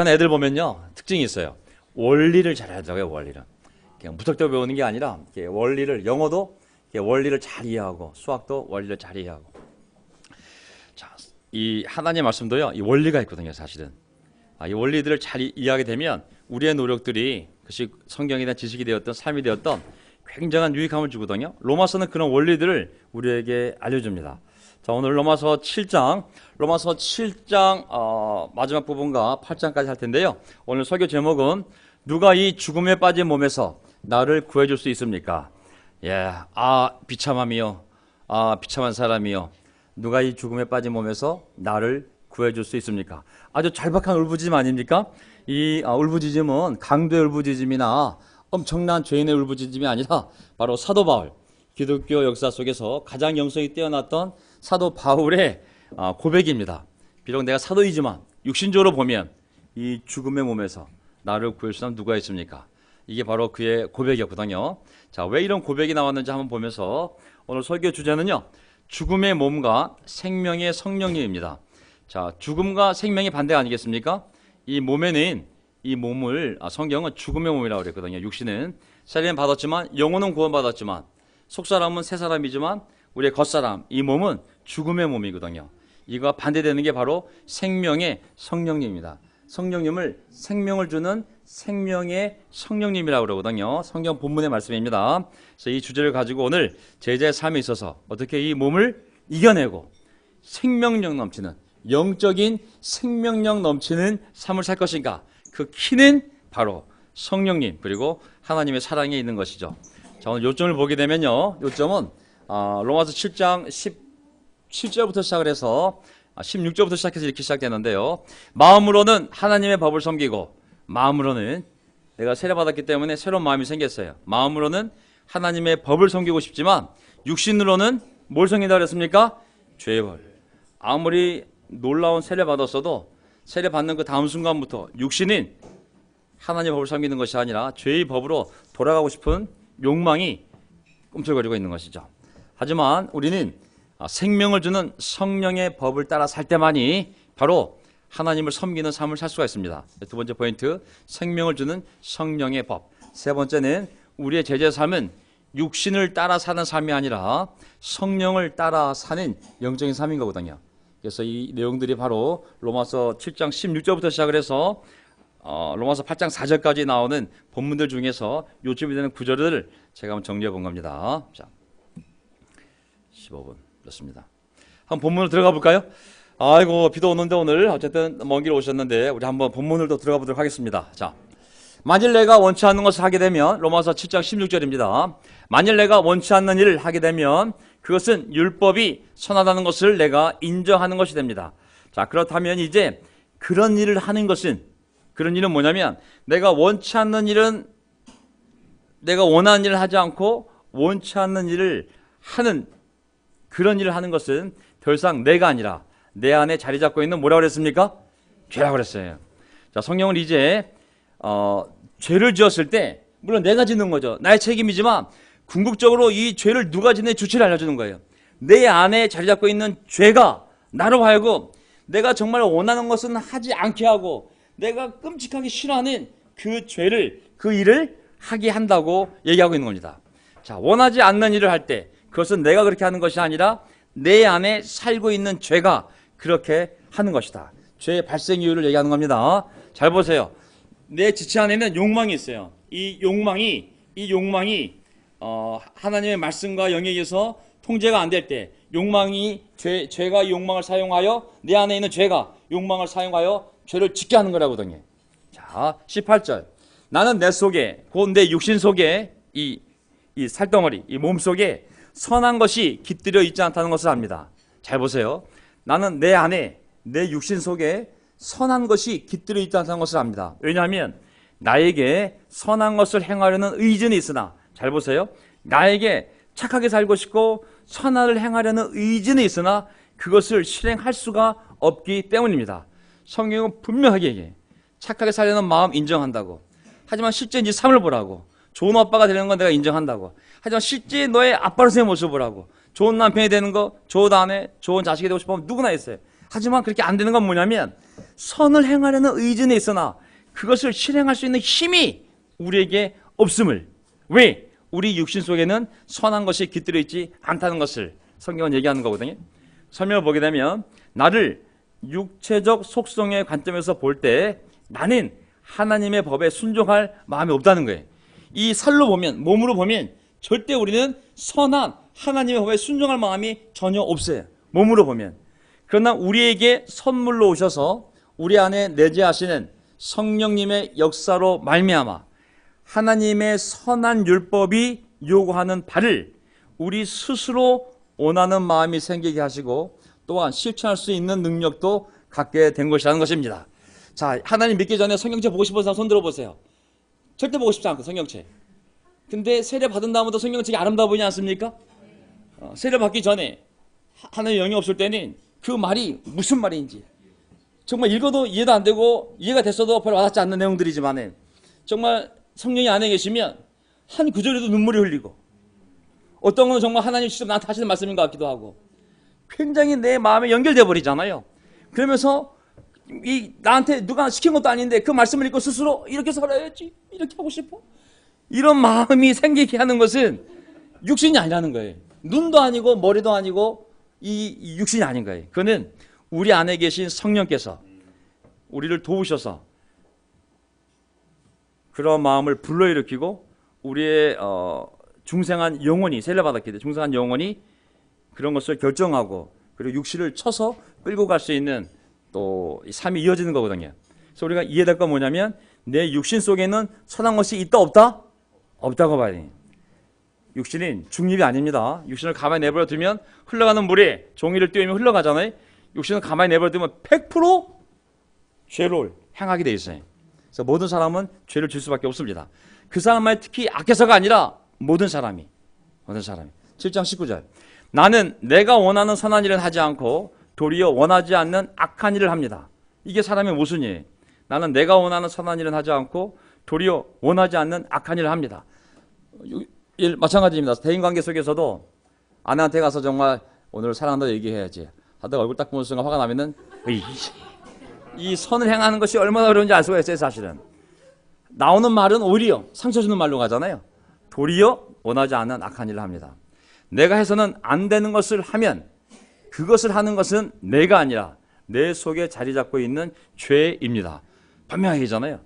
애들 보면요 특징이 있어요. 원리를 잘 하더라고요. 원리를 그냥 무턱대고 배우는 게 아니라 이렇게 원리를, 영어도 이렇게 원리를 잘 이해하고 수학도 원리를 잘 이해하고. 자, 이 하나님 말씀도요 이 원리가 있거든요. 사실은 이 원리들을 잘 이해하게 되면 우리의 노력들이, 그것이 성경에 대한 지식이 되었던 삶이 되었던 굉장한 유익함을 주거든요. 로마서는 그런 원리들을 우리에게 알려줍니다. 자, 오늘 로마서 7장 마지막 부분과 8장까지 할 텐데요. 오늘 설교 제목은 누가 이 죽음에 빠진 몸에서 나를 구해줄 수 있습니까? 비참함이요, 비참한 사람이요, 누가 이 죽음에 빠진 몸에서 나를 구해줄 수 있습니까? 아주 절박한 울부짖음 아닙니까? 이 울부짖음은 강도의 울부짖음이나 엄청난 죄인의 울부짖음이 아니라 바로 사도 바울, 기독교 역사 속에서 가장 영성이 뛰어났던 사도 바울의 고백입니다. 비록 내가 사도이지만 육신적으로 보면 이 죽음의 몸에서 나를 구할 사람 누가 있습니까? 이게 바로 그의 고백이었거든요. 자, 왜 이런 고백이 나왔는지 한번 보면서 오늘 설교 주제는요, 죽음의 몸과 생명의 성령님입니다. 자, 죽음과 생명의 반대 아니겠습니까? 이 몸에는, 이 몸을 성경은 죽음의 몸이라고 그랬거든요. 육신은 세례는 받았지만 영혼은 구원받았지만 속사람은 새 사람이지만 우리의 겉사람, 이 몸은 죽음의 몸이거든요. 이거 반대되는 게 바로 생명의 성령님입니다. 성령님을 생명을 주는 생명의 성령님이라고 그러거든요. 성경 본문의 말씀입니다. 그래서 이 주제를 가지고 오늘 제자의 삶에 있어서 어떻게 이 몸을 이겨내고 생명력 넘치는, 영적인 생명력 넘치는 삶을 살 것인가, 그 키는 바로 성령님 그리고 하나님의 사랑에 있는 것이죠. 자, 오늘 요점을 보게 되면요, 요점은 로마서 7장 17절부터 시작을 해서 16절부터 시작해서 이렇게 시작되는데요. 마음으로는 하나님의 법을 섬기고, 마음으로는 내가 세례받았기 때문에 새로운 마음이 생겼어요. 마음으로는 하나님의 법을 섬기고 싶지만 육신으로는 뭘 섬긴다 그랬습니까? 죄의 법. 아무리 놀라운 세례받았어도 세례받는 그 다음 순간부터 육신은 하나님의 법을 섬기는 것이 아니라 죄의 법으로 돌아가고 싶은 욕망이 꿈틀거리고 있는 것이죠. 하지만 우리는 생명을 주는 성령의 법을 따라 살 때만이 바로 하나님을 섬기는 삶을 살 수가 있습니다. 두 번째 포인트, 생명을 주는 성령의 법. 세 번째는 우리의 제자의 삶은 육신을 따라 사는 삶이 아니라 성령을 따라 사는 영적인 삶인 거거든요. 그래서 이 내용들이 바로 로마서 7장 16절부터 시작을 해서 로마서 8장 4절까지 나오는 본문들 중에서 요점이 되는 구절을 제가 한번 정리해 본 겁니다. 자, 15분 됐습니다. 한번 본문으로 들어가 볼까요? 아이고, 비도 오는데 오늘 어쨌든 먼 길 오셨는데 우리 한번 본문을 또 들어가 보도록 하겠습니다. 자, 만일 내가 원치 않는 것을 하게 되면, 로마서 7장 16절입니다. 만일 내가 원치 않는 일을 하게 되면 그것은 율법이 선하다는 것을 내가 인정하는 것이 됩니다. 자, 그렇다면 이제 그런 일을 하는 것은, 그런 일은 뭐냐면, 내가 원치 않는 일은, 내가 원하는 일을 하지 않고 원치 않는 일을 하는, 그런 일을 하는 것은 더 이상 내가 아니라 내 안에 자리 잡고 있는 뭐라고 그랬습니까? 죄라고 그랬어요. 자, 성경은 이제 죄를 지었을 때, 물론 내가 짓는 거죠. 나의 책임이지만 궁극적으로 이 죄를 누가 짓는 주체를 알려주는 거예요. 내 안에 자리 잡고 있는 죄가 나로 하여금 내가 정말 원하는 것은 하지 않게 하고 내가 끔찍하게 싫어하는 그 죄를, 그 일을 하게 한다고 얘기하고 있는 겁니다. 자, 원하지 않는 일을 할 때 그것은 내가 그렇게 하는 것이 아니라 내 안에 살고 있는 죄가 그렇게 하는 것이다. 죄의 발생 이유를 얘기하는 겁니다. 잘 보세요. 내 지체 안에는 욕망이 있어요. 이 욕망이 하나님의 말씀과 영에 의해서 통제가 안 될 때, 욕망이 죄가 이 욕망을 사용하여, 내 안에 있는 죄가 욕망을 사용하여 죄를 짓게 하는 거라거든요. 자, 18절. 나는 내 속에, 곧 내 육신 속에, 이 살덩어리, 이 몸 속에 선한 것이 깃들여 있지 않다는 것을 압니다. 잘 보세요. 나는 내 안에, 내 육신 속에 선한 것이 깃들여 있지 않다는 것을 압니다. 왜냐하면 나에게 선한 것을 행하려는 의지는 있으나, 잘 보세요. 나에게 착하게 살고 싶고 선한을 행하려는 의지는 있으나 그것을 실행할 수가 없기 때문입니다. 성경은 분명하게 얘기해요. 착하게 살려는 마음 인정한다고. 하지만 실제 네 삶을 보라고. 좋은 아빠가 되는 건 내가 인정한다고. 하지만 실제 너의 아빠로서의 모습을 보라고. 좋은 남편이 되는 거, 좋은 아내, 좋은 자식이 되고 싶으면 누구나 있어요. 하지만 그렇게 안 되는 건 뭐냐면 선을 행하려는 의지는 있으나 그것을 실행할 수 있는 힘이 우리에게 없음을. 왜? 우리 육신 속에는 선한 것이 깃들어 있지 않다는 것을 성경은 얘기하는 거거든요. 설명을 보게 되면 나를 육체적 속성의 관점에서 볼 때 나는 하나님의 법에 순종할 마음이 없다는 거예요. 이 살로 보면, 몸으로 보면 절대 우리는 선한 하나님의 법에 순종할 마음이 전혀 없어요. 몸으로 보면. 그러나 우리에게 선물로 오셔서 우리 안에 내재하시는 성령님의 역사로 말미암아 하나님의 선한 율법이 요구하는 바를 우리 스스로 원하는 마음이 생기게 하시고 또한 실천할 수 있는 능력도 갖게 된 것이라는 것입니다. 자, 하나님 믿기 전에 성경책 보고 싶은 사람 손 들어보세요. 절대 보고 싶지 않고 성경책. 근데 세례 받은 다음부터 성경책이 아름다워 보이지 않습니까? 세례 받기 전에 하나님의 영이 없을 때는 그 말이 무슨 말인지 정말 읽어도 이해도 안 되고 이해가 됐어도 별로 와닿지 않는 내용들이지만 정말 성령이 안에 계시면 한 구절에도 눈물이 흘리고 어떤 건 정말 하나님 직접 나한테 하시는 말씀인 것 같기도 하고 굉장히 내 마음에 연결돼 버리잖아요. 그러면서 나한테 누가 시킨 것도 아닌데 그 말씀을 읽고 스스로 이렇게 살아야지, 이렇게 하고 싶어, 이런 마음이 생기게 하는 것은 육신이 아니라는 거예요. 눈도 아니고 머리도 아니고 이 육신이 아닌 거예요. 그거는 우리 안에 계신 성령께서 우리를 도우셔서 그런 마음을 불러일으키고 우리의 중생한 영혼이, 세례받았기 때문에 중생한 영혼이 그런 것을 결정하고 그리고 육신을 쳐서 끌고 갈 수 있는 또 삶이 이어지는 거거든요. 그래서 우리가 이해될 건 뭐냐면 내 육신 속에는 선한 것이 있다 없다? 없다고 봐야 돼요. 육신은 중립이 아닙니다. 육신을 가만히 내버려 두면 흘러가는 물에 종이를 띄우면 흘러가잖아요. 육신을 가만히 내버려 두면 100% 죄를 행하게 돼 있어요. 그래서 모든 사람은 죄를 질 수밖에 없습니다. 그 사람만 특히 악해서가 아니라 모든 사람이 7장 19절 나는 내가 원하는 선한 일은 하지 않고 도리어 원하지 않는 악한 일을 합니다. 이게 사람의 모순이에요. 나는 내가 원하는 선한 일은 하지 않고 도리어 원하지 않는 악한 일을 합니다. 마찬가지입니다. 대인관계 속에서도 아내한테 가서 정말 오늘 사랑한다 얘기해야지 하다가 얼굴 딱 보는 순간 화가 나면은 이 선을 행하는 것이 얼마나 어려운지 알 수가 있어요. 사실은 나오는 말은 오히려 상처 주는 말로 가잖아요. 도리어 원하지 않는 악한 일을 합니다. 내가 해서는 안 되는 것을 하면 그것을 하는 것은 내가 아니라 내 속에 자리 잡고 있는 죄입니다. 분명하게 얘기잖아요.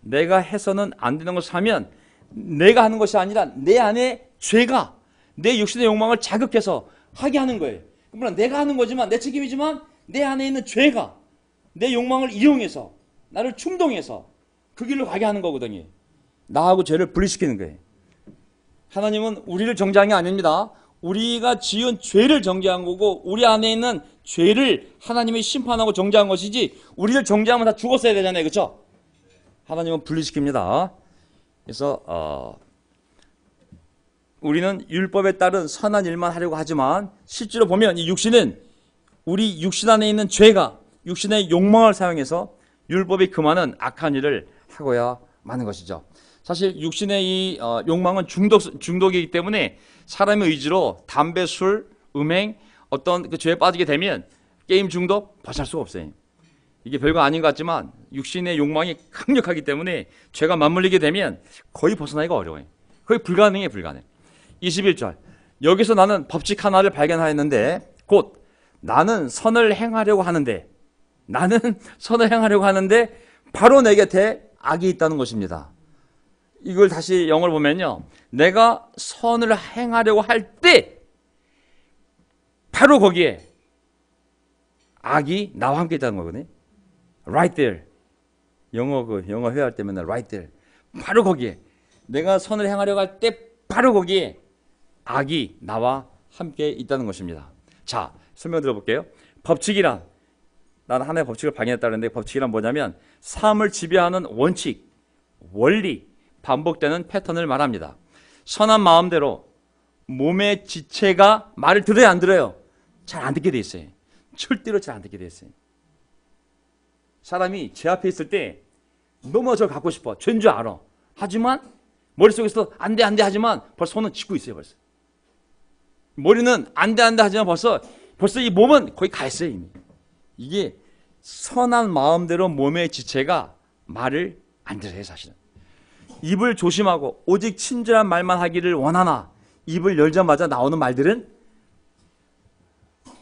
내가 해서는 안 되는 것을 하면 내가 하는 것이 아니라 내 안에 죄가 내 육신의 욕망을 자극해서 하게 하는 거예요. 물론 내가 하는 거지만 내 책임이지만 내 안에 있는 죄가 내 욕망을 이용해서 나를 충동해서 그 길로 가게 하는 거거든요. 나하고 죄를 분리시키는 거예요. 하나님은 우리를 정죄한 게 아닙니다. 우리가 지은 죄를 정죄한 거고 우리 안에 있는 죄를 하나님이 심판하고 정죄한 것이지 우리를 정죄하면 다 죽었어야 되잖아요. 그렇죠? 하나님은 분리시킵니다. 그래서 우리는 율법에 따른 선한 일만 하려고 하지만 실제로 보면 이 육신은 우리 육신 안에 있는 죄가 육신의 욕망을 사용해서 율법이 금하는 악한 일을 하고야 마는 것이죠. 사실 육신의 이 욕망은 중독이기 때문에 사람의 의지로 담배, 술, 음행 어떤 그 죄에 빠지게 되면 게임 중독 벗어날 수가 없어요. 이게 별거 아닌 것 같지만 육신의 욕망이 강력하기 때문에 죄가 맞물리게 되면 거의 벗어나기가 어려워요. 거의 불가능해. 21절 여기서 나는 법칙 하나를 발견하였는데 곧 나는 선을 행하려고 하는데 바로 내 곁에 악이 있다는 것입니다. 이걸 다시 영어를 보면요. 내가 선을 행하려고 할 때 바로 거기에 악이 나와 함께 있다는 거거든요. Right there. 영어 회화할 때 맨날 right there. 바로 거기에 내가 선을 행하려고 할 때 바로 거기에 악이 나와 함께 있다는 것입니다. 자, 설명 들어볼게요. 법칙이란 나는 하나의 법칙을 발견했다는데 법칙이란 뭐냐면 삶을 지배하는 원칙, 원리, 반복되는 패턴을 말합니다. 선한 마음대로 몸의 지체가 말을 들어요, 안 들어요? 잘 안 듣게 돼 있어요. 절대로 잘 안 듣게 돼 있어요. 사람이 제 앞에 있을 때 너무 저를 갖고 싶어. 죄인 줄 알아. 하지만 머릿속에서 안 돼 하지만 벌써 손은 짚고 있어요. 벌써 머리는 안 돼 하지만 벌써 이 몸은 거의 가 있어요. 이미. 이게 선한 마음대로 몸의 지체가 말을 안 들어요. 사실은 입을 조심하고 오직 친절한 말만 하기를 원하나 입을 열자마자 나오는 말들은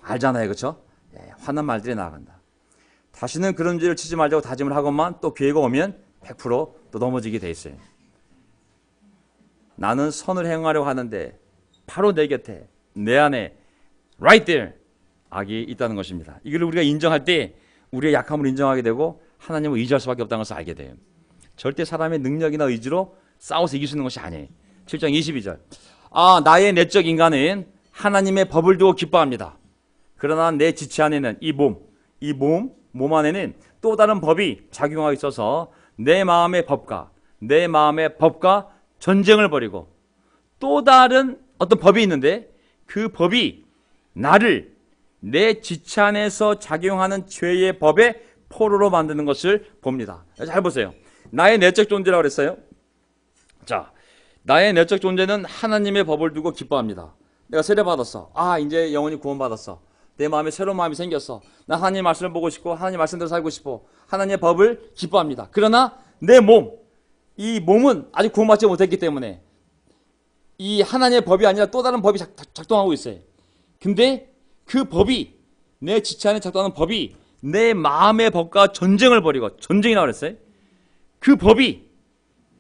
알잖아요. 그렇죠? 네, 화난 말들이 나간다. 다시는 그런 죄를 치지 말자고 다짐을 하고만 또 기회가 오면 100% 또 넘어지게 돼 있어요. 나는 선을 행하려고 하는데 바로 내 곁에 내 안에 right there 악이 있다는 것입니다. 이걸 우리가 인정할 때 우리의 약함을 인정하게 되고 하나님을 의지할 수밖에 없다는 것을 알게 돼요. 절대 사람의 능력이나 의지로 싸워서 이길 수 있는 것이 아니에요. 7장 22절 나의 내적 인간은 하나님의 법을 두고 기뻐합니다. 그러나 내 지체 안에는 이 몸 안에는 또 다른 법이 작용하고 있어서 내 마음의 법과 전쟁을 벌이고 또 다른 어떤 법이 있는데 그 법이 나를 내 지체 안에서 작용하는 죄의 법의 포로로 만드는 것을 봅니다. 잘 보세요. 나의 내적 존재라고 그랬어요. 자, 나의 내적 존재는 하나님의 법을 두고 기뻐합니다. 내가 세례받았어. 이제 영원히 구원받았어. 내 마음에 새로운 마음이 생겼어. 나 하나님의 말씀을 보고 싶고 하나님의 말씀대로 살고 싶어. 하나님의 법을 기뻐합니다. 그러나 내 이 몸은 아직 구원받지 못했기 때문에 이 하나님의 법이 아니라 또 다른 법이 작동하고 있어요. 근데 그 법이 내 지체 안에 작동하는 법이 내 마음의 법과 전쟁을 벌이고 전쟁이라고 그랬어요. 그 법이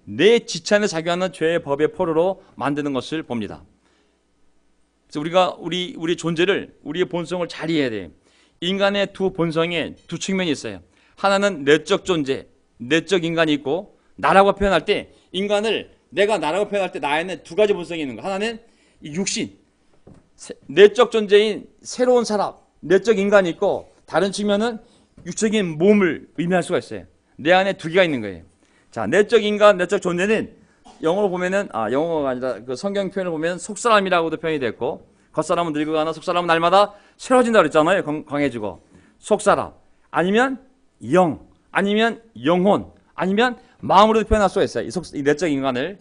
내 지체 안에 작용하는 죄의 법의 포로로 만드는 것을 봅니다. 그래서 우리가 우리 존재를 우리의 본성을 잘 이해해야 돼요. 인간의 두 본성에 두 측면이 있어요. 하나는 내적 존재, 내적 인간이 있고 나라고 표현할 때 내가 나라고 표현할 때 나에는 두 가지 본성이 있는 거. 하나는 육신, 내적 존재인 새로운 사람, 내적 인간이 있고 다른 측면은 육적인 몸을 의미할 수가 있어요. 내 안에 두 개가 있는 거예요. 자, 내적 인간, 내적 존재는 영어로 보면은 영어가 아니라 그 성경 표현을 보면 속사람이라고도 표현이 됐고 겉사람은 늙어가나 속사람은 날마다 새로워진다 그랬잖아요. 강해지고 속사람 아니면 영 아니면 영혼 아니면 마음으로도 표현할 수가 있어요. 이 내적 인간을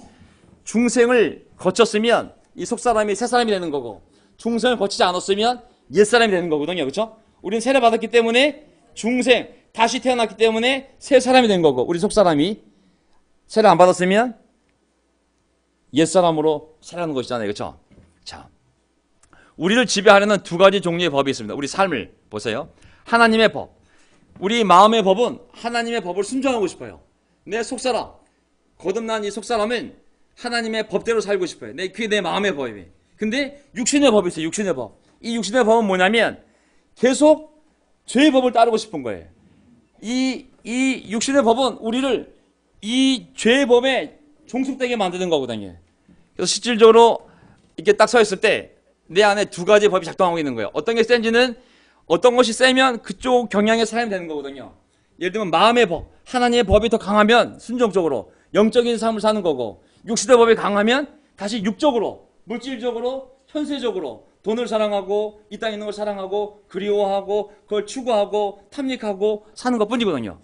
중생을 거쳤으면 이 속사람이 새 사람이 되는 거고 중생을 거치지 않았으면 옛사람이 되는 거거든요. 그렇죠? 우리는 세례 받았기 때문에 중생 다시 태어났기 때문에 새 사람이 된 거고 우리 속사람이 세례 안 받았으면 옛사람으로 살아가는 것이잖아요. 그렇죠? 자, 우리를 지배하려는 두 가지 종류의 법이 있습니다. 우리 삶을 보세요. 하나님의 법. 우리 마음의 법은 하나님의 법을 순종하고 싶어요. 내 속사람, 거듭난 이 속사람은 하나님의 법대로 살고 싶어요. 그게 내 마음의 법이에요. 근데 육신의 법이 있어요. 육신의 법. 이 육신의 법은 뭐냐면 계속 죄의 법을 따르고 싶은 거예요. 이 육신의 법은 우리를 이 죄의 법에 종속되게 만드는 거거든요. 그래서 실질적으로 이렇게 딱 서 있을 때 내 안에 두 가지 법이 작동하고 있는 거예요. 어떤 게 센지는 어떤 것이 세면 그쪽 경향의 사람이 되는 거거든요. 예를 들면 마음의 법, 하나님의 법이 더 강하면 순종적으로 영적인 삶을 사는 거고 육신의 법이 강하면 다시 육적으로, 물질적으로, 현세적으로 돈을 사랑하고 이 땅에 있는 걸 사랑하고 그리워하고 그걸 추구하고 탐닉하고 사는 것뿐이거든요.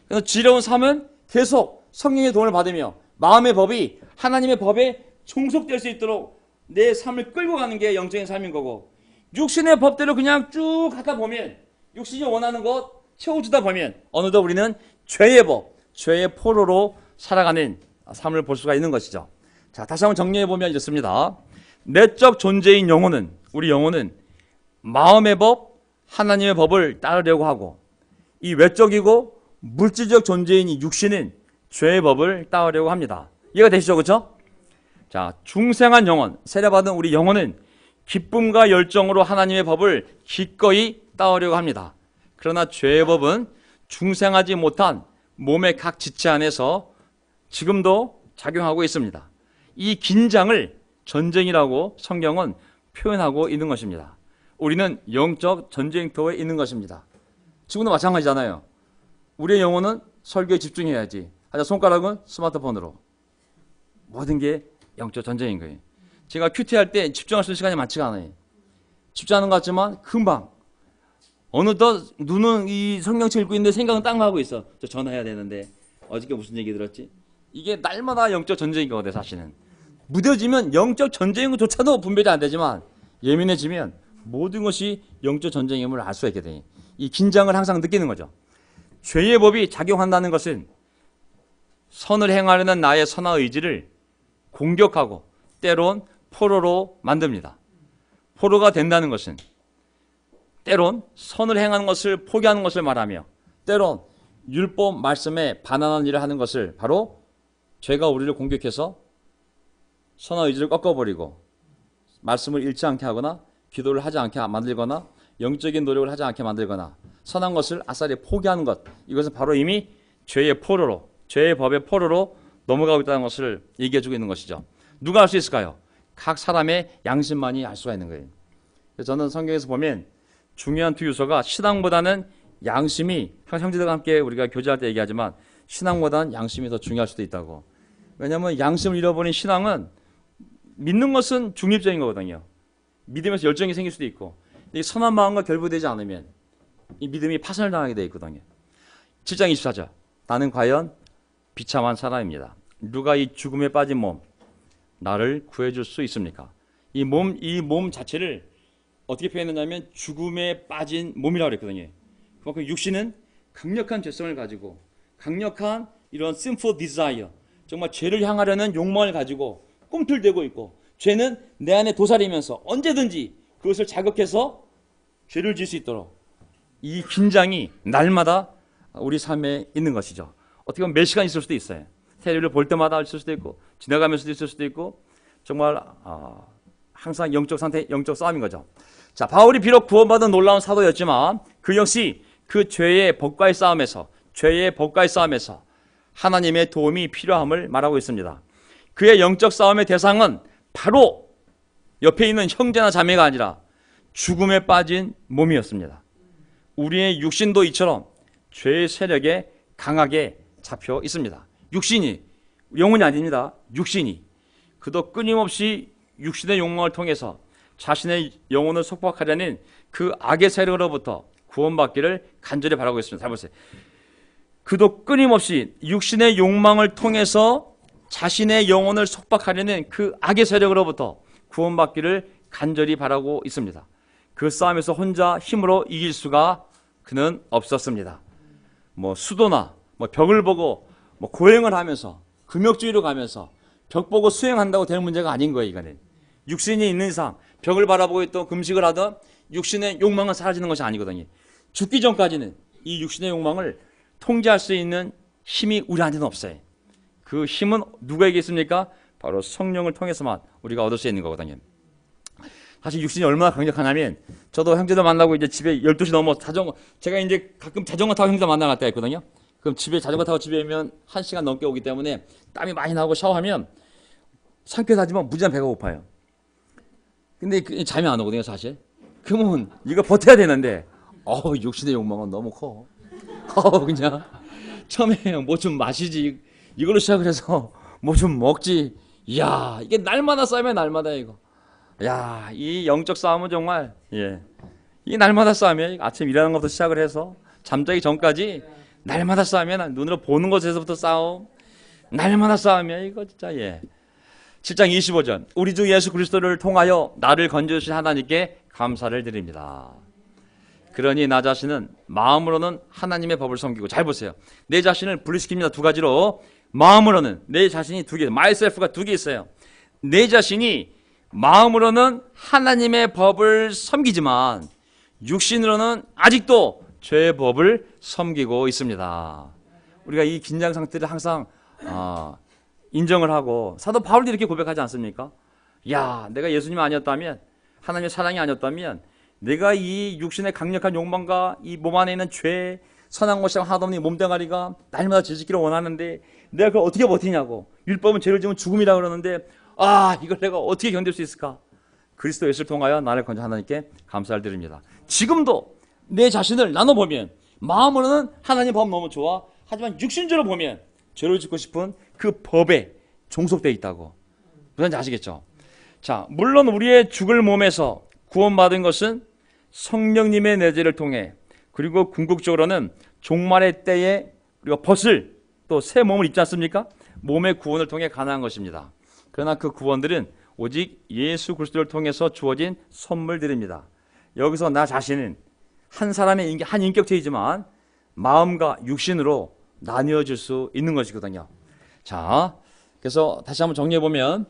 그래서 지혜로운 삶은 계속 성령의 도움을 받으며 마음의 법이 하나님의 법에 종속될 수 있도록 내 삶을 끌고 가는 게 영적인 삶인 거고 육신의 법대로 그냥 쭉 가다 보면 육신이 원하는 것 채워주다 보면 어느덧 우리는 죄의 법, 죄의 포로로 살아가는 삶을 볼 수가 있는 것이죠. 자, 다시 한번 정리해 보면 이렇습니다. 내적 존재인 영혼은 우리 영혼은 마음의 법, 하나님의 법을 따르려고 하고 이 외적이고 물질적 존재인 이 육신은 죄의 법을 따르려고 합니다. 이해가 되시죠? 그렇죠? 자, 중생한 영혼, 세례받은 우리 영혼은 기쁨과 열정으로 하나님의 법을 기꺼이 따르려고 합니다. 그러나 죄의 법은 중생하지 못한 몸의 각 지체 안에서 지금도 작용하고 있습니다. 이 긴장을 전쟁이라고 성경은 표현하고 있는 것입니다. 우리는 영적 전쟁터에 있는 것입니다. 지금도 마찬가지잖아요. 우리의 영혼은 설교에 집중해야지. 하지만 손가락은 스마트폰으로. 모든 게 영적 전쟁인 거예요. 제가 큐티할 때 집중할 수 있는 시간이 많지가 않아요. 집중하는 것 같지만 금방 어느덧 눈은 이 성경책 읽고 있는데 생각은 딴 거 하고 있어. 저 전화해야 되는데 어저께 무슨 얘기 들었지? 이게 날마다 영적 전쟁이거든요. 사실은 무뎌지면 영적 전쟁인 것조차도 분별이 안 되지만 예민해지면 모든 것이 영적 전쟁임을 알 수 있게 돼요. 이 긴장을 항상 느끼는 거죠. 죄의 법이 작용한다는 것은 선을 행하려는 나의 선한 의지를 공격하고 때론 포로로 만듭니다. 포로가 된다는 것은 때론 선을 행하는 것을 포기하는 것을 말하며 때론 율법 말씀에 반하는 일을 하는 것을 바로 죄가 우리를 공격해서 선한 의지를 꺾어버리고 말씀을 읽지 않게 하거나 기도를 하지 않게 만들거나 영적인 노력을 하지 않게 만들거나 선한 것을 아싸리 포기하는 것, 이것은 바로 이미 죄의 포로로, 죄의 법의 포로로 넘어가고 있다는 것을 얘기해주고 있는 것이죠. 누가 알 수 있을까요? 각 사람의 양심만이 알 수가 있는 거예요. 그래서 저는 성경에서 보면 중요한 두 요소가 신앙보다는 양심이, 형제들과 함께 우리가 교제할 때 얘기하지만 신앙보다는 양심이 더 중요할 수도 있다고. 왜냐하면 양심을 잃어버린 신앙은 믿는 것은 중립적인 거거든요. 믿음에서 열정이 생길 수도 있고 이 선한 마음과 결부되지 않으면 이 믿음이 파산을 당하게 되어 있거든요. 7장 24절 나는 과연 비참한 사람입니다. 누가 이 죽음에 빠진 몸 나를 구해줄 수 있습니까? 이 몸 자체를 어떻게 표현했냐면 죽음에 빠진 몸이라고 그랬거든요. 그만큼 육신은 강력한 죄성을 가지고 강력한 이런 sinful desire, 정말 죄를 향하려는 욕망을 가지고 꿈틀대고 있고 죄는 내 안에 도사리면서 언제든지 그것을 자극해서 죄를 지을 수 있도록 이 긴장이 날마다 우리 삶에 있는 것이죠. 어떻게 보면 몇 시간 있을 수도 있어요. 텔레비를 볼 때마다 있을 수도 있고 지나가면서도 있을 수도 있고 정말 항상 영적 상태, 영적 싸움인 거죠. 자, 바울이 비록 구원받은 놀라운 사도였지만 그 역시 그 죄의 법과의 싸움에서 하나님의 도움이 필요함을 말하고 있습니다. 그의 영적 싸움의 대상은 바로 옆에 있는 형제나 자매가 아니라 죽음에 빠진 몸이었습니다. 우리의 육신도 이처럼 죄의 세력에 강하게 잡혀 있습니다. 육신이, 영혼이 아닙니다. 육신이. 그도 끊임없이 육신의 욕망을 통해서 자신의 영혼을 속박하려는 그 악의 세력으로부터 구원받기를 간절히 바라고 있습니다. 잘 보세요. 그도 끊임없이 육신의 욕망을 통해서 자신의 영혼을 속박하려는 그 악의 세력으로부터 구원받기를 간절히 바라고 있습니다. 그 싸움에서 혼자 힘으로 이길 수가 그는 없었습니다. 수도나 벽을 보고 고행을 하면서 금욕주의로 가면서 벽 보고 수행한다고 될 문제가 아닌 거예요. 이거는 육신이 있는 이상 벽을 바라보고 있던 금식을 하던 육신의 욕망은 사라지는 것이 아니거든요. 죽기 전까지는 이 육신의 욕망을 통제할 수 있는 힘이 우리한테는 없어요. 그 힘은 누구에게 있습니까? 바로 성령을 통해서만 우리가 얻을 수 있는 거거든요. 사실 육신이 얼마나 강력하냐면 저도 형제들 만나고 이제 집에 12시 넘어 제가 이제 가끔 자전거 타고 형제들 만나갈 때가 있거든요. 그럼 집에 자전거 타고 집에 오면 1시간 넘게 오기 때문에 땀이 많이 나고 샤워하면 상쾌하지만 무지한 배가 고파요. 근데 잠이 안 오거든요, 사실. 그러면 이거 버텨야 되는데 육신의 욕망은 너무 커. 그냥 처음에 뭐 좀 마시지 이걸로 시작을 해서 뭐 좀 먹지. 이야, 이게 날마다 싸움이야, 날마다 이거. 야, 이 영적 싸움은 정말 이 날마다 싸움이야. 아침 일하는 것부터 시작을 해서 잠자기 전까지 날마다 싸움이야. 눈으로 보는 것에서부터 싸움. 날마다 싸움이야, 이거 진짜. 7장 25절 우리 주 예수 그리스도를 통하여 나를 건져주신 하나님께 감사를 드립니다. 그러니 나 자신은 마음으로는 하나님의 법을 섬기고, 잘 보세요. 내 자신을 분리시킵니다. 두 가지로. 마음으로는 내 자신이 두 개, myself가 두 개 있어요. 내 자신이 마음으로는 하나님의 법을 섬기지만 육신으로는 아직도 죄의 법을 섬기고 있습니다. 우리가 이 긴장 상태를 항상 인정을 하고, 사도 바울도 이렇게 고백하지 않습니까? 야, 내가 예수님 아니었다면, 하나님의 사랑이 아니었다면 내가 이 육신의 강력한 욕망과 이 몸 안에 있는 죄, 선한 것이 하나도 없는 몸뚱아리가 날마다 죄짓기를 원하는데 내가 그걸 어떻게 버티냐고. 율법은 죄를 지으면 죽음이라고 그러는데 이걸 내가 어떻게 견딜 수 있을까? 그리스도 예수를 통하여 나를 건져 하나님께 감사를 드립니다. 지금도 내 자신을 나눠보면 마음으로는 하나님 법 너무 좋아. 하지만 육신적으로 보면 죄를 짓고 싶은 그 법에 종속되어 있다고. 무슨 아시겠죠? 자, 물론 우리의 죽을 몸에서 구원받은 것은 성령님의 내재를 통해, 그리고 궁극적으로는 종말의 때에 우리가 벗을 또 새 몸을 입지 않습니까? 몸의 구원을 통해 가능한 것입니다. 그러나 그 구원들은 오직 예수 그리스도를 통해서 주어진 선물들입니다. 여기서 나 자신은 한 사람의 한 인격체이지만 마음과 육신으로 나뉘어질 수 있는 것이거든요. 자, 그래서 다시 한번 정리해 보면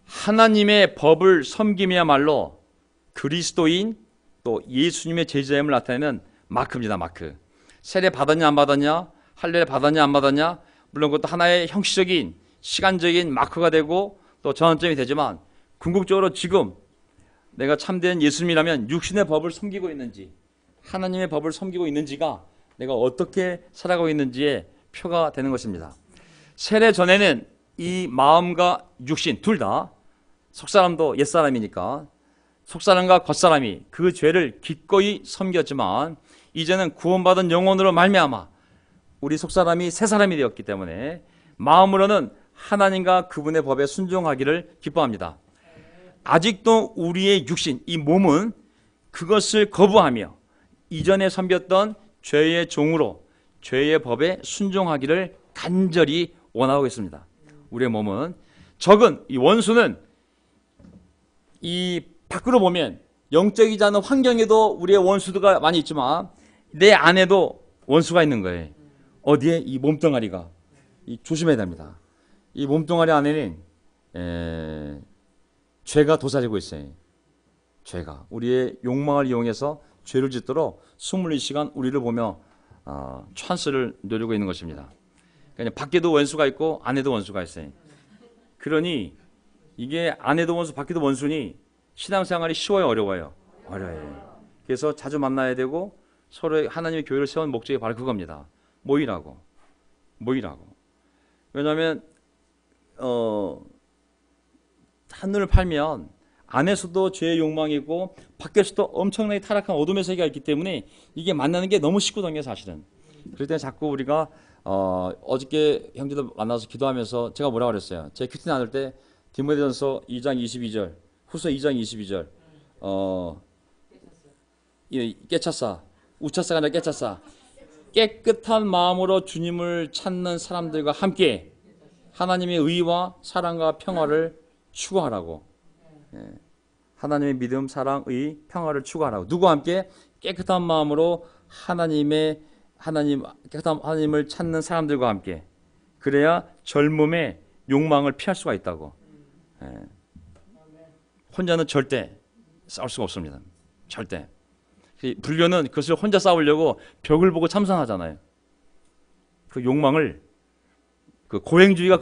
하나님의 법을 섬김이야말로 그리스도인 또 예수님의 제자임을 나타내는 마크입니다. 마크. 세례 받았냐 안 받았냐, 할례 받았냐 안 받았냐, 물론 그것도 하나의 형식적인 시간적인 마크가 되고 또 전환점이 되지만 궁극적으로 지금 내가 참된 예수님이라면 육신의 법을 섬기고 있는지 하나님의 법을 섬기고 있는지가 내가 어떻게 살아가고 있는지의 표가 되는 것입니다. 세례 전에는 이 마음과 육신 둘 다 속사람도 옛사람이니까 속사람과 겉사람이 그 죄를 기꺼이 섬겼지만 이제는 구원받은 영혼으로 말미암아 우리 속사람이 새 사람이 되었기 때문에 마음으로는 하나님과 그분의 법에 순종하기를 기뻐합니다. 아직도 우리의 육신, 이 몸은 그것을 거부하며 이전에 섬겼던 죄의 종으로 죄의 법에 순종하기를 간절히 원하고 있습니다. 우리의 몸은 적은 이 원수는 이 밖으로 보면 영적이지 않은 환경에도 우리의 원수가 많이 있지만 내 안에도 원수가 있는 거예요. 어디에? 이 몸뚱아리가. 조심해야 됩니다. 이 몸뚱아리 안에는 죄가 도사리고 있어요. 죄가. 우리의 욕망을 이용해서 죄를 짓도록 24시간 우리를 보며 찬스를 누리고 있는 것입니다. 그러니까 밖에도 원수가 있고 안에도 원수가 있어요. 그러니 이게 안에도 원수, 밖에도 원수니 신앙생활이 쉬워요, 어려워요? 어려워요. 그래서 자주 만나야 되고 서로 하나님의 교회를 세운 목적이 바로 그겁니다. 모이라고. 왜냐하면 한눈을 팔면 안에서도 죄의 욕망이고 밖에서도 엄청나게 타락한 어둠의 세계가 있기 때문에 이게 만나는 게 너무 쉽거든요, 사실은. 그럴 때 자꾸 우리가 어저께 형제들 만나서 기도하면서 제가 뭐라고 그랬어요? 제 큐티 나눌 때 디모데전서 2장 22절, 후서 2장 22절 깨차싸, 우차싸가 아니라 깨차싸, 깨끗한 마음으로 주님을 찾는 사람들과 함께 하나님의 의와 사랑과 평화를 추구하라고. 하나님의 믿음, 사랑, 의, 평화를 추구하라고. 누구와 함께? 깨끗한 마음으로 깨끗한 하나님을 찾는 사람들과 함께. 그래야 젊음의 욕망을 피할 수가 있다고. 혼자는 절대 싸울 수가 없습니다. 절대. 불교는 그것을 혼자 싸우려고 벽을 보고 참선하잖아요. 그 욕망을 고행주의가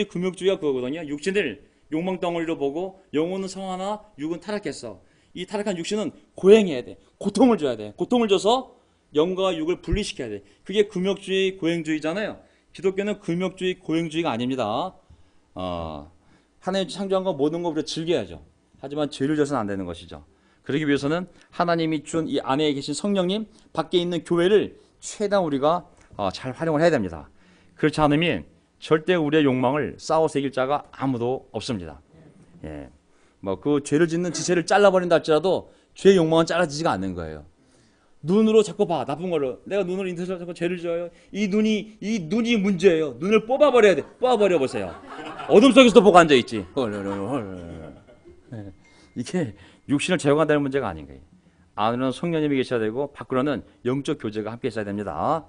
금욕주의가 그거거든요. 육신을 욕망 덩어리로 보고 영혼은 성하나 육은 타락했어. 이 타락한 육신은 고행해야 돼. 고통을 줘야 돼. 고통을 줘서 영과 육을 분리시켜야 돼. 그게 금욕주의, 고행주의잖아요. 기독교는 금욕주의, 고행주의가 아닙니다. 하나님 창조한 거 모든 거 우리가 즐겨야죠. 하지만 죄를 져서는 안 되는 것이죠. 그러기 위해서는 하나님이 준 이 안에 계신 성령님, 밖에 있는 교회를 최대한 우리가 잘 활용을 해야 됩니다. 그렇지 않으면 절대 우리의 욕망을 싸워서 이길 자가 아무도 없습니다. 그 죄를 짓는 지체를 잘라버린다 할지라도 죄의 욕망은 잘라지지가 않는 거예요. 눈으로 자꾸 봐, 나쁜 거를. 내가 눈으로 인터넷을 자꾸 죄를 지어요. 이 눈이 문제예요. 눈을 뽑아버려야 돼. 뽑아버려 보세요. 어둠 속에서도 보고 앉아있지. 이게 육신을 제어한다는 문제가 아닌 거예요. 안으로는 성령님이 계셔야 되고 밖으로는 영적 교제가 함께 있어야 됩니다.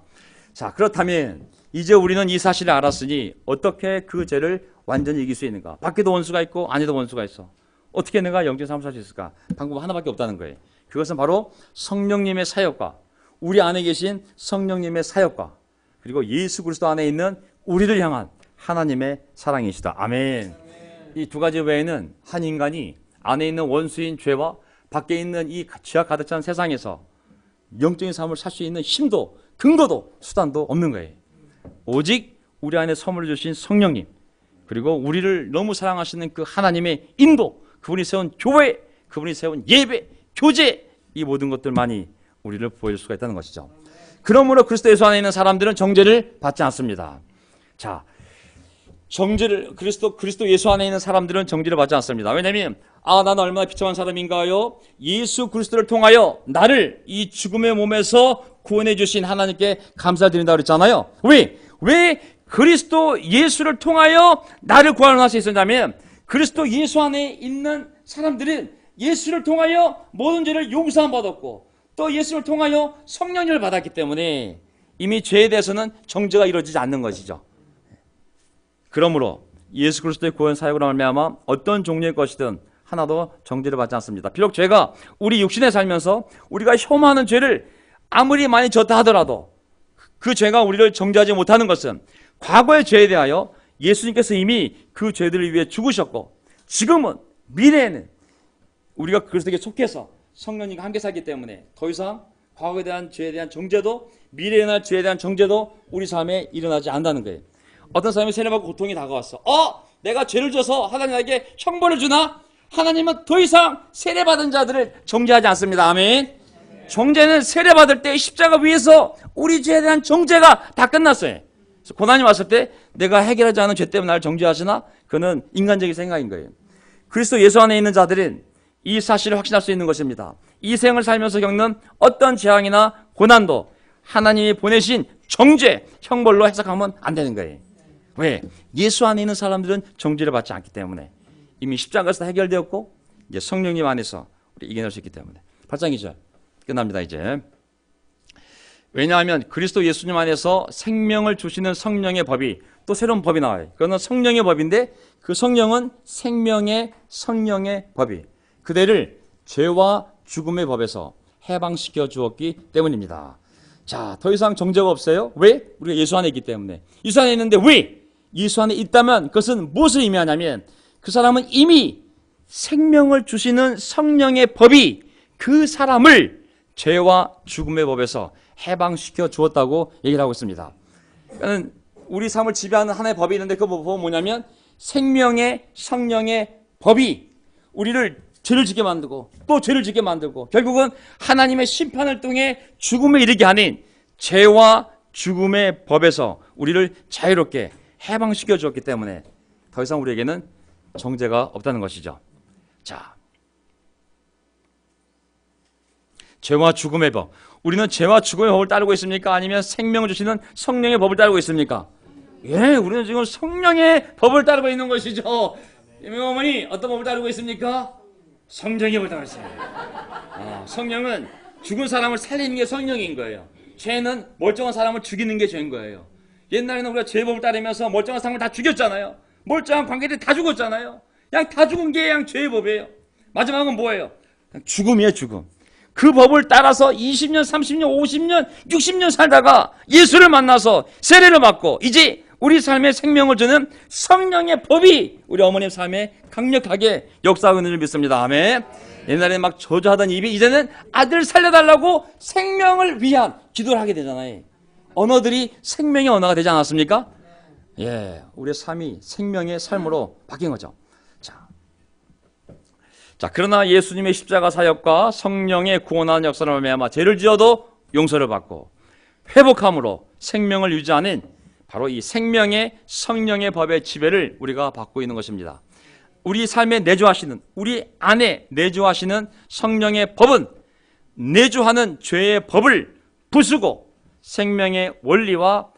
자, 그렇다면 이제 우리는 이 사실을 알았으니 어떻게 그 죄를 완전히 이길 수 있는가? 밖에도 원수가 있고 안에도 원수가 있어. 어떻게 내가 영적인 삶을 살 수 있을까? 방법 하나밖에 없다는 거예요. 그것은 바로 성령님의 사역과 우리 안에 계신 성령님의 사역과 그리고 예수 그리스도 안에 있는 우리를 향한 하나님의 사랑이시다. 아멘. 이 두 가지 외에는 한 인간이 안에 있는 원수인 죄와 밖에 있는 이 죄악 가득 찬 세상에서 영적인 삶을 살 수 있는 힘도 근거도 수단도 없는 거예요. 오직 우리 안에 선물을 주신 성령님 그리고 우리를 너무 사랑하시는 그 하나님의 인도, 그분이 세운 교회, 그분이 세운 예배, 교제, 이 모든 것들만이 우리를 보여줄 수가 있다는 것이죠. 그러므로 그리스도 예수 안에 있는 사람들은 정죄를 받지 않습니다. 자, 그리스도 예수 안에 있는 사람들은 정죄를 받지 않습니다. 왜냐하면 나는 얼마나 비참한 사람인가요? 예수 그리스도를 통하여 나를 이 죽음의 몸에서 구원해 주신 하나님께 감사드린다고 그랬잖아요. 왜 그리스도 예수를 통하여 나를 구원할 수 있었냐면 그리스도 예수 안에 있는 사람들은 예수를 통하여 모든 죄를 용서함 받았고 또 예수를 통하여 성령을 받았기 때문에 이미 죄에 대해서는 정죄가 이루어지지 않는 것이죠. 그러므로 예수 그리스도의 구원 사역으로 말미암아 어떤 종류의 것이든 하나도 정죄를 받지 않습니다. 비록 죄가 우리 육신에 살면서 우리가 혐오하는 죄를 아무리 많이 졌다 하더라도 그 죄가 우리를 정죄하지 못하는 것은 과거의 죄에 대하여 예수님께서 이미 그 죄들을 위해 죽으셨고 지금은 미래에는 우리가 그리스도에게 속해서 성령님과 함께 살기 때문에 더 이상 과거에 대한 죄에 대한 정죄도 미래에 일어날 죄에 대한 정죄도 우리 삶에 일어나지 않는다는 거예요. 어떤 사람이 세례받고 고통이 다가왔어. 내가 죄를 져서 하나님 나에게 형벌을 주나? 하나님은 더 이상 세례받은 자들을 정죄하지 않습니다. 아멘. 정죄는 세례받을 때 십자가 위에서 우리 죄에 대한 정죄가 다 끝났어요. 그래서 고난이 왔을 때 내가 해결하지 않은 죄 때문에 나를 정죄하시나? 그는 인간적인 생각인 거예요. 그리스도 예수 안에 있는 자들은 이 사실을 확신할 수 있는 것입니다. 이 생을 살면서 겪는 어떤 재앙이나 고난도 하나님이 보내신 정죄, 형벌로 해석하면 안 되는 거예요. 왜? 예수 안에 있는 사람들은 정죄를 받지 않기 때문에 이미 십자가에서 해결되었고 이제 성령님 안에서 우리 이겨낼 수 있기 때문에 8장 2절 끝납니다. 이제 왜냐하면 그리스도 예수님 안에서 생명을 주시는 성령의 법이 또 새로운 법이 나와요. 그거는 성령의 법인데 그 성령은 생명의 성령의 법이 그대를 죄와 죽음의 법에서 해방시켜 주었기 때문입니다. 자, 더 이상 정죄가 없어요. 왜? 우리가 예수 안에 있기 때문에. 예수 안에 있는데 왜? 예수 안에 있다면 그것은 무엇을 의미하냐면 그 사람은 이미 생명을 주시는 성령의 법이 그 사람을 죄와 죽음의 법에서 해방시켜 주었다고 얘기를 하고 있습니다. 그러니까 우리 삶을 지배하는 하나의 법이 있는데 그 법은 뭐냐면 생명의 성령의 법이 우리를 죄를 짓게 만들고 또 죄를 짓게 만들고 결국은 하나님의 심판을 통해 죽음에 이르게 하는 죄와 죽음의 법에서 우리를 자유롭게 해방시켜 주었기 때문에 더 이상 우리에게는 정죄가 없다는 것이죠. 자, 죄와 죽음의 법. 우리는 죄와 죽음의 법을 따르고 있습니까? 아니면 생명을 주시는 성령의 법을 따르고 있습니까? 예, 우리는 지금 성령의 법을 따르고 있는 것이죠. 어머니, 어떤 법을 따르고 있습니까? 성령의 법을 따르고 있습니다. 성령은 죽은 사람을 살리는 게 성령인 거예요. 죄는 멀쩡한 사람을 죽이는 게 죄인 거예요. 옛날에는 우리가 죄법을 따르면서 멀쩡한 사람을 다 죽였잖아요. 멀쩡한 관계들이 다 죽었잖아요. 그냥 다 죽은 게 그냥 죄의 법이에요. 마지막은 뭐예요? 그냥 죽음이에요, 죽음. 그 법을 따라서 20년, 30년, 50년, 60년 살다가 예수를 만나서 세례를 받고 이제 우리 삶에 생명을 주는 성령의 법이 우리 어머님 삶에 강력하게 역사하고 있는 줄 믿습니다. 아멘. 옛날에 막 저주하던 입이 이제는 아들 살려달라고 생명을 위한 기도를 하게 되잖아요. 언어들이 생명의 언어가 되지 않았습니까? 예, 우리의 삶이 생명의 삶으로 바뀐 거죠. 자, 그러나 예수님의 십자가 사역과 성령의 구원하는 역사를 말미암아 죄를 지어도 용서를 받고 회복함으로 생명을 유지하는 바로 이 생명의 성령의 법의 지배를 우리가 받고 있는 것입니다. 우리 삶에 내주하시는, 우리 안에 내주하시는 성령의 법은 내주하는 죄의 법을 부수고 생명의 원리와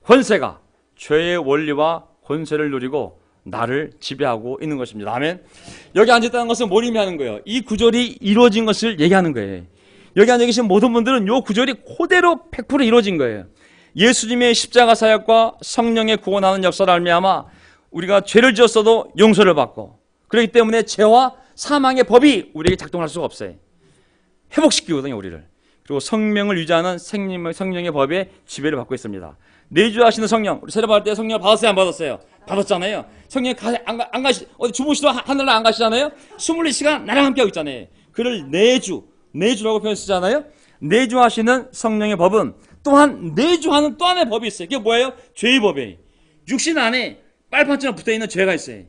권세가 죄의 원리와 권세를 누리고 나를 지배하고 있는 것입니다. 아멘. 여기 앉았다는 것은 뭘 의미하는 거예요? 이 구절이 이루어진 것을 얘기하는 거예요. 여기 앉아 계신 모든 분들은 이 구절이 그대로 100% 이루어진 거예요. 예수님의 십자가 사역과 성령의 구원하는 역사를 알미암아 우리가 죄를 지었어도 용서를 받고 그렇기 때문에 죄와 사망의 법이 우리에게 작동할 수가 없어요. 회복시키거든요, 우리를. 그리고 생명을 유지하는 성령의 법의 지배를 받고 있습니다. 내주하시는 성령, 우리 세례받을 때 성령을 받았어요, 안 받았어요? 받았잖아요. 성령 안 가시, 어디 주무시도 하늘로 안 가시잖아요? 24시간 나랑 함께하고 있잖아요. 그를 내주라고 표현 쓰잖아요. 내주하시는 성령의 법은 또한 내주하는 또 하나의 법이 있어요. 그게 뭐예요? 죄의 법이에요. 육신 안에 빨판처럼 붙어있는 죄가 있어요.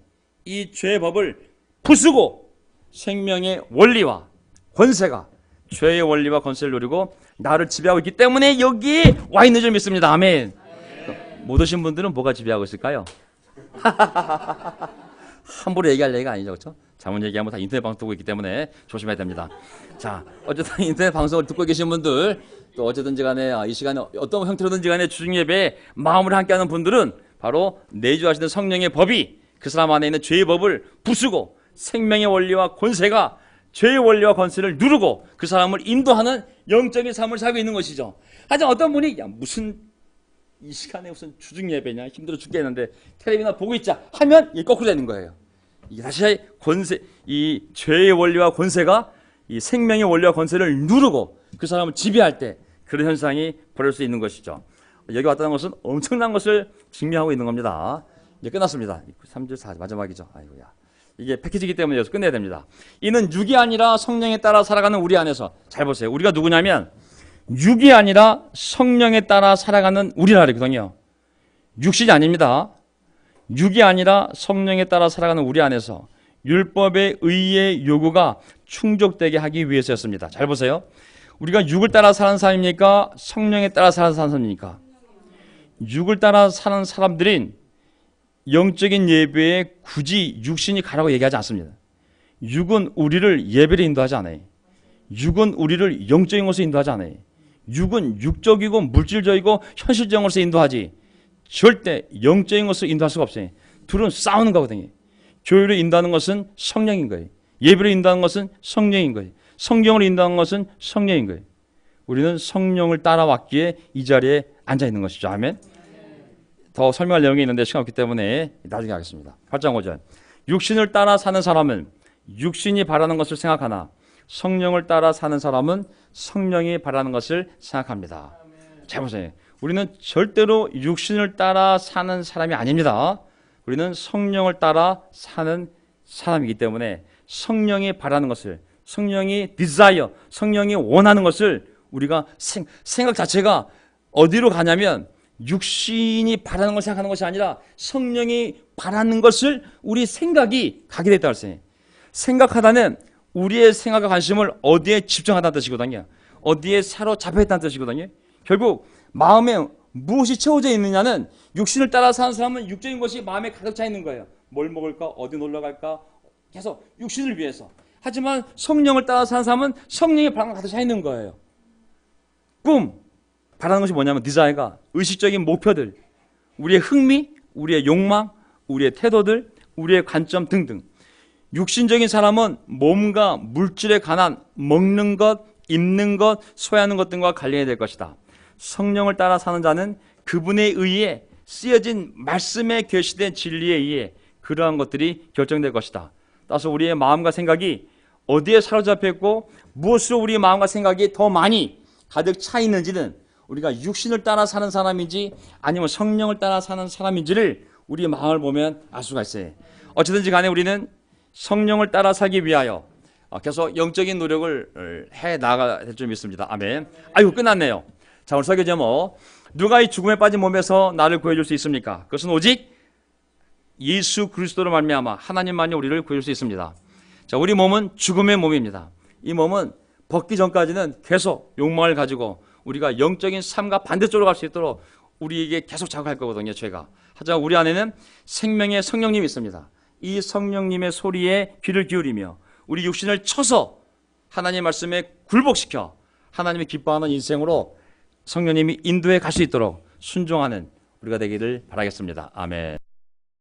이 죄의 법을 부수고 생명의 원리와 권세가 죄의 원리와 권세를 누리고 나를 지배하고 있기 때문에 여기에 와 있는 줄 믿습니다. 아멘. 못 오신 분들은 뭐가 지배하고 있을까요? 함부로 얘기할 얘기가 아니죠, 그렇죠? 잘못 얘기하면 다 인터넷 방송 듣고 있기 때문에 조심해야 됩니다. 자, 어쨌든 인터넷 방송을 듣고 계신 분들 또 어쨌든지 간에 이 시간에 어떤 형태로든지 간에 주중 예배에 마음으로 함께하는 분들은 바로 내주하시는 성령의 법이 그 사람 안에 있는 죄의 법을 부수고 생명의 원리와 권세가 죄의 원리와 권세를 누르고 그 사람을 인도하는 영적인 삶을 살고 있는 것이죠. 하지만 어떤 분이 야 무슨 이 시간에 무슨 주중 예배냐 힘들어 죽겠는데 텔레비나 보고 있자 하면 이게 거꾸로 되는 거예요. 이게 다시 권세, 이 죄의 원리와 권세가 이 생명의 원리와 권세를 누르고 그 사람을 지배할 때 그런 현상이 벌어질 수 있는 것이죠. 여기 왔다는 것은 엄청난 것을 증명하고 있는 겁니다. 이제 끝났습니다. 3절 4절 마지막이죠. 아이고야. 이게 패키지이기 때문에 여기서 끝내야 됩니다. 이는 육이 아니라 성령에 따라 살아가는 우리 안에서. 잘 보세요. 우리가 누구냐면 육이 아니라 성령에 따라 살아가는 우리라 그러거든요. 육신이 아닙니다. 육이 아니라 성령에 따라 살아가는 우리 안에서 율법의 의의 요구가 충족되게 하기 위해서였습니다. 잘 보세요. 우리가 육을 따라 사는 사람입니까? 성령에 따라 사는 사람입니까? 육을 따라 사는 사람들은 영적인 예배에 굳이 육신이 가라고 얘기하지 않습니다. 육은 우리를 예배로 인도하지 않아요. 육은 우리를 영적인 것으로 인도하지 않아요. 육은 육적이고 물질적이고 현실적인 것으로 인도하지 절대 영적인 것으로 인도할 수가 없어요. 둘은 싸우는 거거든요. 교회로 인도하는 것은 성령인 거예요. 예배로 인도하는 것은 성령인 거예요. 성경을 인도하는 것은 성령인 거예요. 우리는 성령을 따라왔기에 이 자리에 앉아 있는 것이죠. 아멘. 더 설명할 내용이 있는데 시간 없기 때문에 나중에 하겠습니다. 8장 5절. 육신을 따라 사는 사람은 육신이 바라는 것을 생각하나 성령을 따라 사는 사람은 성령이 바라는 것을 생각합니다. 잘 보세요. 우리는 절대로 육신을 따라 사는 사람이 아닙니다. 우리는 성령을 따라 사는 사람이기 때문에 성령이 바라는 것을, 성령이 desire, 성령이 원하는 것을 우리가 생각 자체가 어디로 가냐면 육신이 바라는 걸 생각하는 것이 아니라 성령이 바라는 것을 우리 생각이 가게 됐다고 했어요. 생각하다는 우리의 생각과 관심을 어디에 집중하다는 뜻이거든요. 어디에 사로잡혀 있다는 뜻이거든요. 결국 마음에 무엇이 채워져 있느냐는 육신을 따라 사는 사람은 육적인 것이 마음에 가득 차 있는 거예요. 뭘 먹을까? 어디 놀러 갈까? 계속 육신을 위해서. 하지만 성령을 따라 사는 사람은 성령의 바람과 가득 차 있는 거예요. 꿈, 바라는 것이 뭐냐면 디자이가 의식적인 목표들, 우리의 흥미, 우리의 욕망, 우리의 태도들, 우리의 관점 등등. 육신적인 사람은 몸과 물질에 관한 먹는 것, 입는 것, 소유하는 것 등과 관련이 될 것이다. 성령을 따라 사는 자는 그분에 의해 쓰여진 말씀에 계시된 진리에 의해 그러한 것들이 결정될 것이다. 따라서 우리의 마음과 생각이 어디에 사로잡혀 있고 무엇으로 우리의 마음과 생각이 더 많이 가득 차 있는지는 우리가 육신을 따라 사는 사람인지 아니면 성령을 따라 사는 사람인지를 우리의 마음을 보면 알 수가 있어요. 어쨌든지 간에 우리는 성령을 따라 살기 위하여 계속 영적인 노력을 해 나가야 될 줄 믿습니다. 아멘. 아이고 끝났네요. 자, 오늘 설교 제목, 누가 이 죽음에 빠진 몸에서 나를 구해줄 수 있습니까? 그것은 오직 예수 그리스도로 말미암아 하나님만이 우리를 구해줄 수 있습니다. 자, 우리 몸은 죽음의 몸입니다. 이 몸은 벗기 전까지는 계속 욕망을 가지고 우리가 영적인 삶과 반대쪽으로 갈 수 있도록 우리에게 계속 자극할 거거든요, 죄가. 하지만 우리 안에는 생명의 성령님이 있습니다. 이 성령님의 소리에 귀를 기울이며 우리 육신을 쳐서 하나님의 말씀에 굴복시켜 하나님이 기뻐하는 인생으로 성령님이 인도해 갈 수 있도록 순종하는 우리가 되기를 바라겠습니다. 아멘.